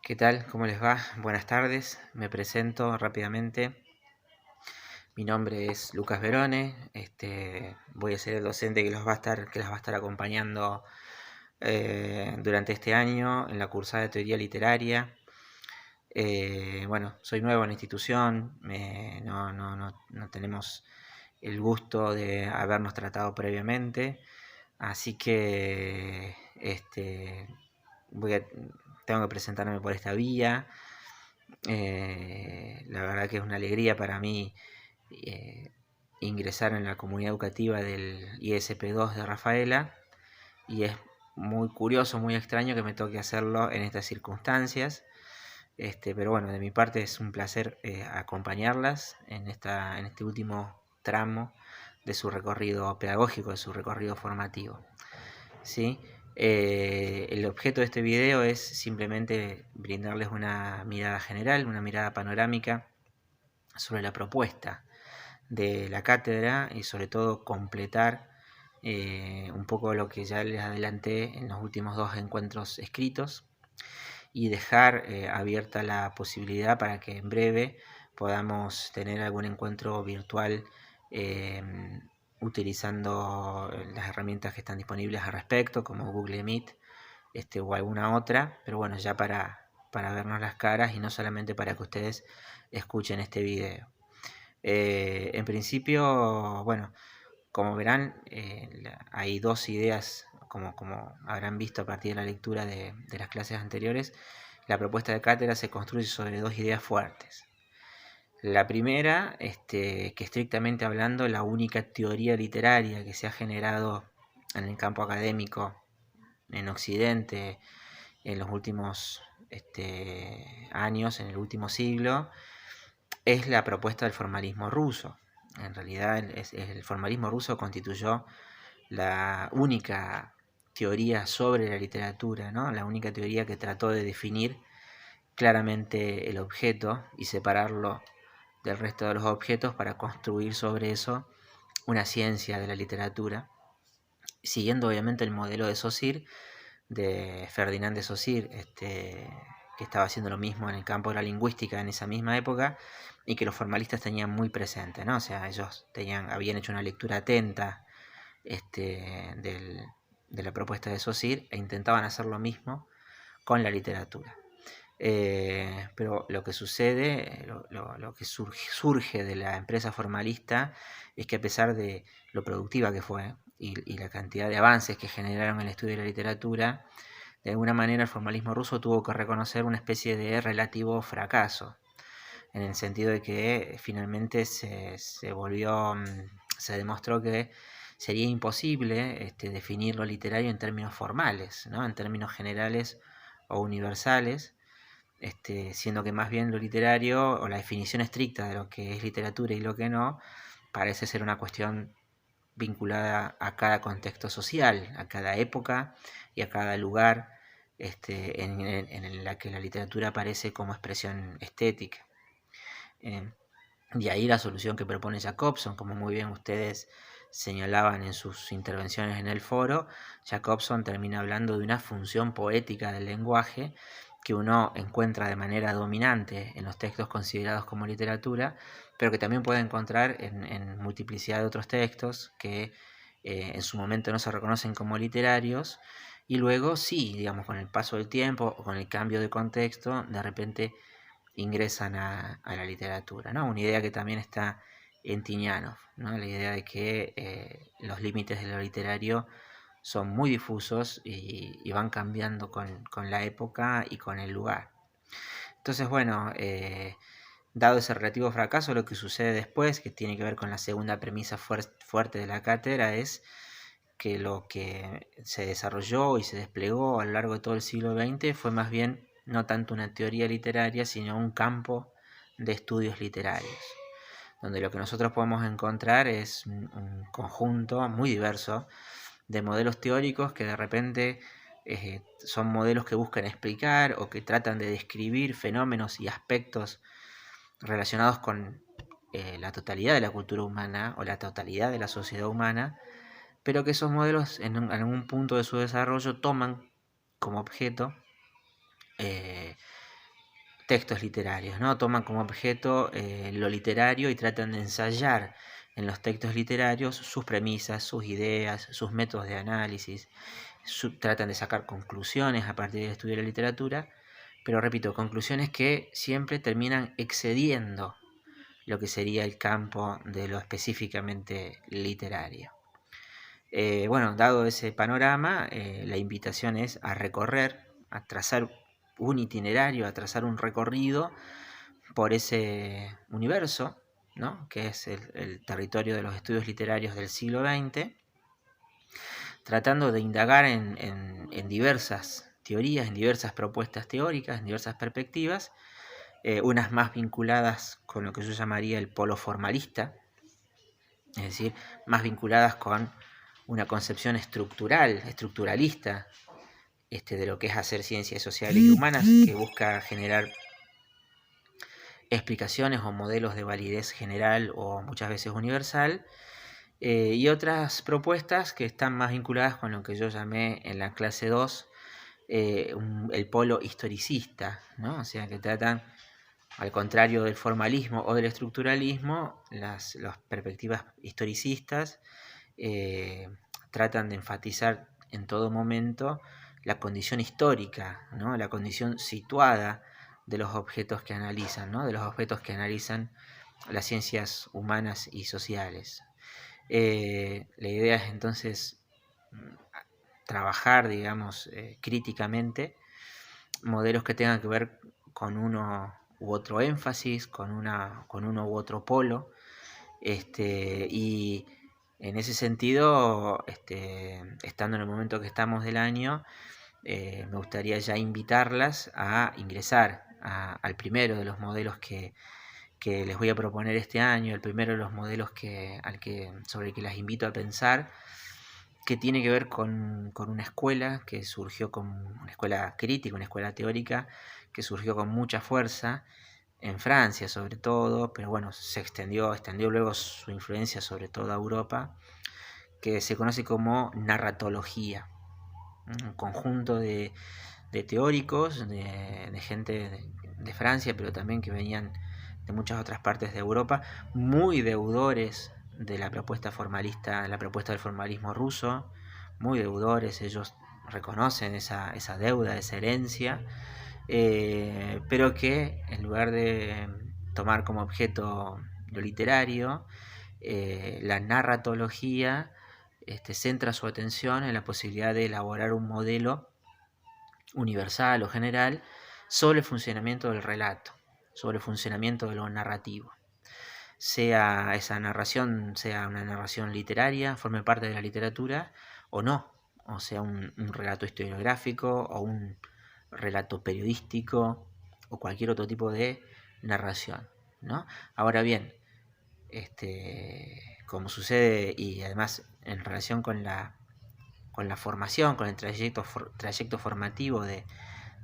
¿Qué tal? ¿Cómo les va? Buenas tardes. Me presento rápidamente. Mi nombre es Lucas Verone. Voy a ser el docente que las va a estar acompañando durante este año en la cursada de teoría literaria. Bueno, soy nuevo en la institución. No tenemos el gusto de habernos tratado previamente. Así que tengo que presentarme por esta vía. La verdad que es una alegría para mí ingresar en la comunidad educativa del ISP2 de Rafaela, y es muy curioso, muy extraño que me toque hacerlo en estas circunstancias. Pero bueno, de mi parte es un placer acompañarlas en este último tramo de su recorrido pedagógico, de su recorrido formativo, ¿sí? El objeto de este video es simplemente brindarles una mirada general, una mirada panorámica sobre la propuesta de la cátedra y sobre todo completar un poco lo que ya les adelanté en los últimos 2 encuentros escritos, y dejar abierta la posibilidad para que en breve podamos tener algún encuentro virtual utilizando las herramientas que están disponibles al respecto, como Google Meet o alguna otra, pero bueno, ya para vernos las caras y no solamente para que ustedes escuchen este video. En principio, bueno, como verán, hay 2 ideas, como habrán visto a partir de la lectura de las clases anteriores. La propuesta de cátedra se construye sobre 2 ideas fuertes. La primera, que estrictamente hablando, la única teoría literaria que se ha generado en el campo académico en Occidente en los últimos años, en el último siglo, es la propuesta del formalismo ruso. En realidad el formalismo ruso constituyó la única teoría sobre la literatura, ¿no? La única teoría que trató de definir claramente el objeto y separarlo del resto de los objetos para construir sobre eso una ciencia de la literatura, siguiendo obviamente el modelo de Saussure, de Ferdinand de Saussure, que estaba haciendo lo mismo en el campo de la lingüística en esa misma época, y que los formalistas tenían muy presente, ¿no? O sea, ellos habían hecho una lectura atenta de la propuesta de Saussure e intentaban hacer lo mismo con la literatura. Pero lo que sucede, lo que surge de la empresa formalista es que, a pesar de lo productiva que fue y la cantidad de avances que generaron el estudio de la literatura, de alguna manera el formalismo ruso tuvo que reconocer una especie de relativo fracaso, en el sentido de que finalmente se demostró que sería imposible definir lo literario en términos formales, ¿no? En términos generales o universales, siendo que más bien lo literario, o la definición estricta de lo que es literatura y lo que no, parece ser una cuestión vinculada a cada contexto social, a cada época y a cada lugar en la que la literatura aparece como expresión estética. Y ahí la solución que propone Jacobson, como muy bien ustedes señalaban en sus intervenciones en el foro, Jacobson termina hablando de una función poética del lenguaje que uno encuentra de manera dominante en los textos considerados como literatura, pero que también puede encontrar en multiplicidad de otros textos que en su momento no se reconocen como literarios, y luego sí, digamos, con el paso del tiempo o con el cambio de contexto, de repente ingresan a la literatura, ¿no? Una idea que también está en Tiñanov, ¿no? La idea de que los límites de lo literario son muy difusos y van cambiando con la época y con el lugar. Entonces, bueno, dado ese relativo fracaso, lo que sucede después, que tiene que ver con la segunda premisa fuerte de la cátedra, es que lo que se desarrolló y se desplegó a lo largo de todo el siglo XX fue más bien no tanto una teoría literaria, sino un campo de estudios literarios, donde lo que nosotros podemos encontrar es un conjunto muy diverso de modelos teóricos que de repente son modelos que buscan explicar o que tratan de describir fenómenos y aspectos relacionados con la totalidad de la cultura humana o la totalidad de la sociedad humana, pero que esos modelos en algún punto de su desarrollo toman como objeto textos literarios, ¿no? Toman como objeto lo literario y tratan de ensayar en los textos literarios sus premisas, sus ideas, sus métodos de análisis, tratan de sacar conclusiones a partir del estudio de la literatura, pero repito, conclusiones que siempre terminan excediendo lo que sería el campo de lo específicamente literario. Bueno, dado ese panorama, la invitación es a recorrer, a trazar un itinerario, a trazar un recorrido por ese universo, ¿no? Que es el territorio de los estudios literarios del siglo XX, tratando de indagar en diversas teorías, en diversas propuestas teóricas, en diversas perspectivas, unas más vinculadas con lo que yo llamaría el polo formalista, es decir, más vinculadas con una concepción estructuralista, de lo que es hacer ciencias sociales y humanas, que busca generar explicaciones o modelos de validez general o muchas veces universal, y otras propuestas que están más vinculadas con lo que yo llamé en la clase 2 el polo historicista, ¿no? O sea, que tratan, al contrario del formalismo o del estructuralismo, las perspectivas historicistas tratan de enfatizar en todo momento la condición histórica, ¿no? La condición situada de los objetos que analizan, ¿no? De los objetos que analizan las ciencias humanas y sociales. La idea es entonces trabajar, digamos, críticamente modelos que tengan que ver con uno u otro énfasis, con uno u otro polo, y en ese sentido, estando en el momento que estamos del año, me gustaría ya invitarlas a ingresar al primero de los modelos que les voy a proponer este año, el primero de los modelos sobre el que las invito a pensar, que tiene que ver con una escuela que surgió una escuela crítica, una escuela teórica, que surgió con mucha fuerza en Francia sobre todo, pero bueno, se extendió luego su influencia sobre toda Europa, que se conoce como narratología, un conjunto de teóricos, de gente de Francia, pero también que venían de muchas otras partes de Europa, muy deudores de la propuesta formalista, la propuesta del formalismo ruso, muy deudores, ellos reconocen esa deuda, esa herencia, pero que en lugar de tomar como objeto lo literario, la narratología centra su atención en la posibilidad de elaborar un modelo universal o general sobre el funcionamiento del relato, sobre el funcionamiento de lo narrativo. Sea esa narración, sea una narración literaria, forme parte de la literatura o no, o sea un relato historiográfico o un relato periodístico o cualquier otro tipo de narración, ¿no? Ahora bien, como sucede y además en relación con la formación, con el trayecto formativo de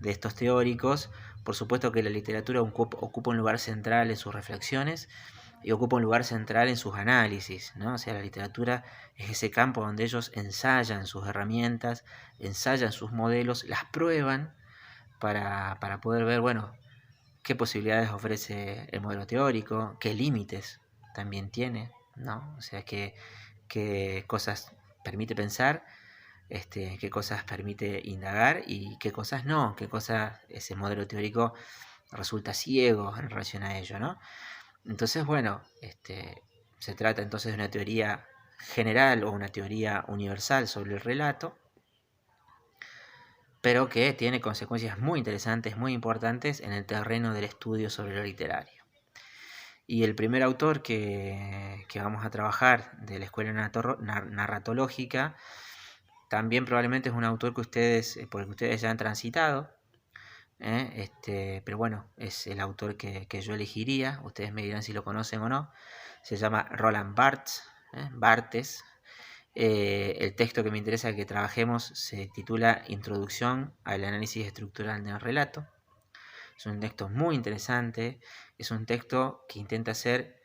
estos teóricos, por supuesto que la literatura ocupa un lugar central en sus reflexiones y ocupa un lugar central en sus análisis, ¿no? O sea, la literatura es ese campo donde ellos ensayan sus herramientas, ensayan sus modelos, las prueban para poder ver, bueno, qué posibilidades ofrece el modelo teórico, qué límites también tiene, ¿no? O sea, qué cosas permite pensar, qué cosas permite indagar y qué cosas no, qué cosas ese modelo teórico resulta ciego en relación a ello, ¿no? Entonces, bueno, se trata entonces de una teoría general o una teoría universal sobre el relato, pero que tiene consecuencias muy interesantes, muy importantes en el terreno del estudio sobre lo literario. Y el primer autor que vamos a trabajar de la escuela narratológica también probablemente es un autor que ustedes ya han transitado, pero bueno, es el autor que yo elegiría. Ustedes me dirán si lo conocen o no. Se llama Roland Barthes. El texto que me interesa que trabajemos se titula Introducción al análisis estructural del relato. Es un texto muy interesante, es un texto que intenta hacer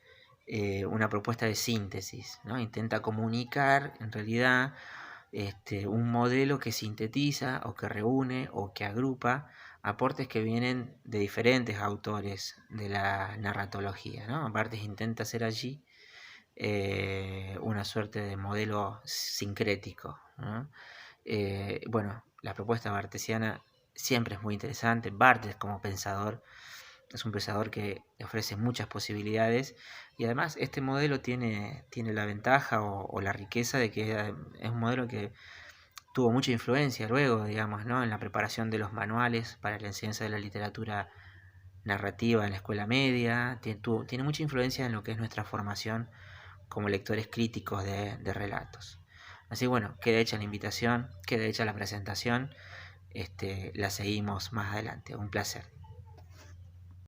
una propuesta de síntesis, ¿no? Intenta comunicar en realidad un modelo que sintetiza o que reúne o que agrupa aportes que vienen de diferentes autores de la narratología, ¿no? Barthes intenta hacer allí una suerte de modelo sincrético, ¿no? Bueno, la propuesta bartesiana siempre es muy interesante. Barthes como pensador es un pensador que ofrece muchas posibilidades y además este modelo tiene la ventaja o la riqueza de que es un modelo que tuvo mucha influencia luego, digamos, ¿no? En la preparación de los manuales para la enseñanza de la literatura narrativa en la escuela media, tiene mucha influencia en lo que es nuestra formación como lectores críticos de relatos. Así bueno, queda hecha la invitación, queda hecha la presentación, la seguimos más adelante. Un placer.